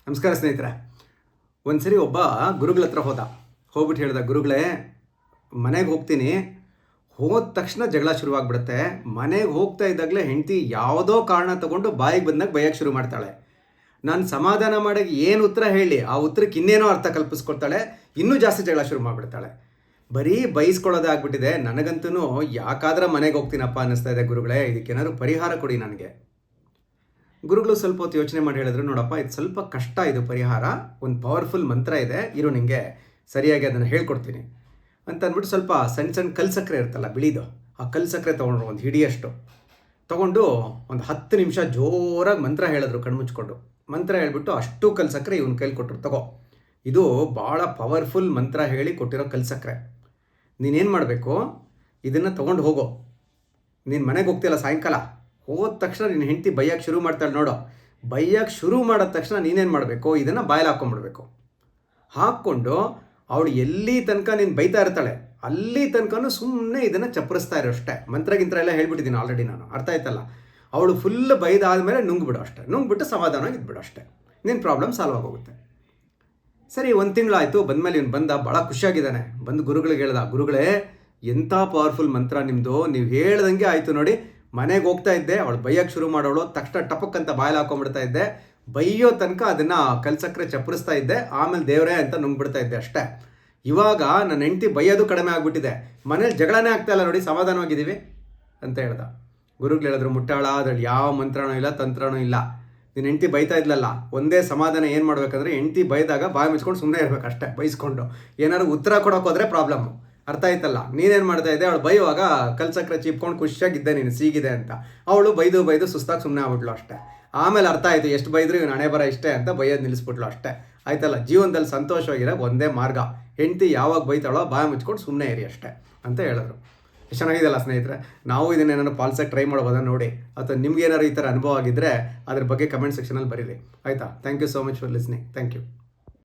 ನಮಸ್ಕಾರ ಸ್ನೇಹಿತರೆ. ಒಂದು ಸರಿ ಒಬ್ಬ ಗುರುಗಳ ಹತ್ರ ಹೋಗ್ಬಿಟ್ಟು ಹೇಳ್ದ, ಗುರುಗಳೇ ಮನೆಗೆ ಹೋಗ್ತೀನಿ, ಹೋದ ತಕ್ಷಣ ಜಗಳ ಶುರುವಾಗ್ಬಿಡುತ್ತೆ. ಮನೆಗೆ ಹೋಗ್ತಾ ಇದ್ದಾಗಲೇ ಹೆಂಡತಿ ಯಾವುದೋ ಕಾರಣ ತಗೊಂಡು ಬಾಯಿಗೆ ಬಂದಾಗ ಬೈಯೋಕ್ಕೆ ಶುರು ಮಾಡ್ತಾಳೆ. ನಾನು ಸಮಾಧಾನ ಮಾಡೋಕ್ಕೆ ಏನು ಉತ್ತರ ಹೇಳಿ ಆ ಉತ್ತರಕ್ಕೆ ಇನ್ನೇನೋ ಅರ್ಥ ಕಲ್ಪಿಸ್ಕೊಳ್ತಾಳೆ, ಇನ್ನೂ ಜಾಸ್ತಿ ಜಗಳ ಶುರು ಮಾಡಿಬಿಡ್ತಾಳೆ. ಬರೀ ಬೈಸ್ಕೊಳ್ಳೋದೇ ಆಗ್ಬಿಟ್ಟಿದೆ. ನನಗಂತೂ ಯಾಕಾದ್ರೆ ಮನೆಗೆ ಹೋಗ್ತೀನಪ್ಪ ಅನ್ನಿಸ್ತಾ ಇದೆ ಗುರುಗಳೇ, ಇದಕ್ಕೇನಾದ್ರು ಪರಿಹಾರ ಕೊಡಿ ನನಗೆ. ಗುರುಗಳು ಸ್ವಲ್ಪ ಹೊತ್ತು ಯೋಚನೆ ಮಾಡಿ ಹೇಳಿದ್ರು, ನೋಡಪ್ಪ ಇದು ಸ್ವಲ್ಪ ಕಷ್ಟ, ಇದು ಪರಿಹಾರ, ಒಂದು ಪವರ್ಫುಲ್ ಮಂತ್ರ ಇದೆ, ಇರು ನಿಮಗೆ ಸರಿಯಾಗಿ ಅದನ್ನು ಹೇಳ್ಕೊಡ್ತೀನಿ ಅಂತ ಅಂದ್ಬಿಟ್ಟು ಸ್ವಲ್ಪ ಸಣ್ಣ ಸಣ್ಣ ಕಲ್ಸಕ್ಕರೆ ಇರ್ತಲ್ಲ ಬಿಳಿದು, ಆ ಕಲ್ಸಕ್ಕರೆ ತೊಗೊಂಡ್ರು, ಒಂದು ಹಿಡಿಯಷ್ಟು ತೊಗೊಂಡು ಒಂದು 10 ನಿಮಿಷ ಜೋರಾಗಿ ಮಂತ್ರ ಹೇಳಿದ್ರು ಕಣ್ಮುಚ್ಕೊಂಡು. ಮಂತ್ರ ಹೇಳ್ಬಿಟ್ಟು ಅಷ್ಟು ಕಲ್ಸಕ್ಕರೆ ಇವನ ಕೈಲಿ ಕೊಟ್ಟರು, ತಗೋ ಇದು ಭಾಳ ಪವರ್ಫುಲ್ ಮಂತ್ರ ಹೇಳಿ ಕೊಟ್ಟಿರೋ ಕಲ್ಸಕ್ಕರೆ. ನೀನೇನು ಮಾಡಬೇಕು, ಇದನ್ನು ತೊಗೊಂಡು ಹೋಗೋ, ನೀನು ಮನೆಗೆ ಹೋಗ್ತೀಯಲ್ಲ ಸಾಯಂಕಾಲ, ಹೋದ ತಕ್ಷಣ ನಿನ್ನ ಹೆಂಡತಿ ಬೈಯಕ್ಕೆ ಶುರು ಮಾಡ್ತಾಳೆ ನೋಡು, ಬೈಯಕ್ಕೆ ಶುರು ಮಾಡಿದ ತಕ್ಷಣ ನೀನೇನು ಮಾಡಬೇಕು, ಇದನ್ನು ಬಾಯಲ್ಲಿ ಹಾಕ್ಕೊಂಡ್ಬಿಡ್ಬೇಕು. ಹಾಕ್ಕೊಂಡು ಅವಳು ಎಲ್ಲಿ ತನಕ ನೀನು ಬೈತಾ ಇರ್ತಾಳೆ ಅಲ್ಲಿ ತನಕನೂ ಸುಮ್ಮನೆ ಇದನ್ನು ಚಪ್ಪರಿಸ್ತಾ ಇರೋ ಅಷ್ಟೇ. ಮಂತ್ರಗಿಂತ್ರ ಎಲ್ಲ ಹೇಳ್ಬಿಟ್ಟಿದ್ದೀನಿ ಆಲ್ರೆಡಿ ನಾನು, ಅರ್ಥ ಆಯ್ತಲ್ಲ. ಅವಳು ಫುಲ್ ಬೈದಾದ್ಮೇಲೆ ನುಂಗ್ಬಿಡು ಅಷ್ಟೇ, ನುಂಗ್ಬಿಟ್ಟು ಸಮಾಧಾನವಾಗಿ ಇದ್ಬಿಡು ಅಷ್ಟೇ, ನಿನ್ನ ಪ್ರಾಬ್ಲಮ್ ಸಾಲ್ವ್ ಆಗೋಗುತ್ತೆ. ಸರಿ, 1 ತಿಂಗಳಾಯಿತು. ಬಂದಮೇಲೆ ಇವನು ಬಂದ, ಭಾಳ ಖುಷಿಯಾಗಿದ್ದಾನೆ. ಬಂದು ಗುರುಗಳಿಗೆ ಹೇಳ್ದ, ಗುರುಗಳೇ ಎಂಥ ಪವರ್ಫುಲ್ ಮಂತ್ರ ನಿಮ್ಮದು, ನೀವು ಹೇಳ್ದಂಗೆ ಆಯಿತು ನೋಡಿ. ಮನೆಗೆ ಹೋಗ್ತಾ ಇದ್ದೆ, ಅವಳು ಬೈಯೋಕ್ಕೆ ಶುರು ಮಾಡೋಳು, ತಕ್ಷಣ ಟಪಕ್ ಅಂತ ಬಾಯಲ್ಲಿ ಹಾಕೊಂಡ್ಬಿಡ್ತಾ ಇದ್ದೆ, ಬೈಯೋ ತನಕ ಅದನ್ನು ಕಲ್ಸಕ್ಕರೆ ಚಪ್ಪರಿಸ್ತಾ ಇದ್ದೆ, ಆಮೇಲೆ ದೇವರೇ ಅಂತ ನುಂಗ್ಬಿಡ್ತಾ ಇದ್ದೆ ಅಷ್ಟೇ. ಇವಾಗ ನನ್ನ ಹೆಂಡತಿ ಬೈಯೋದು ಕಡಿಮೆ ಆಗಿಬಿಟ್ಟಿದೆ, ಮನೇಲಿ ಜಗಳನೇ ಆಗ್ತಾ ಇಲ್ಲ ನೋಡಿ, ಸಮಾಧಾನವಾಗಿದ್ದೀವಿ ಅಂತ ಹೇಳ್ದ. ಗುರುಗಳು ಹೇಳಿದ್ರು, ಮುಟ್ಟಾಳ, ಅದ್ರಲ್ಲಿ ಯಾವ ಮಂತ್ರನೂ ಇಲ್ಲ, ತಂತ್ರನೂ ಇಲ್ಲ. ನಿನ್ನ ಹೆಂಡತಿ ಬೈತಾ ಇದ್ಲಲ್ಲ, ಒಂದೇ ಸಮಾಧಾನ ಏನು ಮಾಡ್ಬೇಕಂದ್ರೆ, ಹೆಂಡತಿ ಬೈದಾಗ ಬಾಯಿ ಮುಚ್ಕೊಂಡು ಸುಮ್ಮನೆ ಇರ್ಬೇಕು ಅಷ್ಟೇ. ಬೈಸ್ಕೊಂಡು ಏನಾದ್ರು ಉತ್ತರ ಕೊಡೋಕೆ ಹೋದರೆ ಪ್ರಾಬ್ಲಮ್ಮು, ಅರ್ಥ ಆಯ್ತಲ್ಲ. ನೀನೇನು ಮಾಡ್ತಾ ಇದ್ದೆ, ಅವಳು ಬೈಯುವಾಗ ಕಲ್ಸಕ್ಕರೆ ಚೀಪ್ಕೊಂಡು ಖುಷಿಯಾಗಿದ್ದೆ ನೀನು, ಸೀಗಿದೆ ಅಂತ. ಅವಳು ಬೈದು ಸುಸ್ತಾಗಿ ಸುಮ್ಮನೆ ಆಗ್ಬಿಟ್ಲು ಅಷ್ಟೇ. ಆಮೇಲೆ ಅರ್ಥ ಆಯಿತು, ಎಷ್ಟು ಬೈದ್ರು ಇವನು ಹಣೆ ಬರ ಇಷ್ಟೇ ಅಂತ ಬೈಯೋದು ನಿಲ್ಲಿಸ್ಬಿಟ್ಲು ಅಷ್ಟೇ. ಆಯ್ತಲ್ಲ, ಜೀವನದಲ್ಲಿ ಸಂತೋಷವಾಗಿರೋ ಒಂದೇ ಮಾರ್ಗ, ಹೆಂಡತಿ ಯಾವಾಗ ಬೈತಾಳೋ ಬಾಯಿ ಮುಚ್ಕೊಂಡು ಸುಮ್ಮನೆ ಇರಿ ಅಷ್ಟೇ ಅಂತ ಹೇಳಿದ್ರು. ಎಷ್ಟು ಚೆನ್ನಾಗಿದೆಯಲ್ಲ ಸ್ನೇಹಿತರೆ. ನಾವು ಇದನ್ನೇನಾದ್ರು ಪಾಲಿಸೋಕ್ಕೆ ಟ್ರೈ ಮಾಡ್ಬೋದಾ ನೋಡಿ, ಅಥವಾ ನಿಮ್ಗೇನಾದ್ರು ಈ ಥರ ಅನುಭವ ಆಗಿದ್ದರೆ ಅದ್ರ ಬಗ್ಗೆ ಕಮೆಂಟ್ ಸೆಕ್ಷನಲ್ಲಿ ಬರೀರಿ, ಆಯಿತಾ. Thank you so much for listening. Thank you.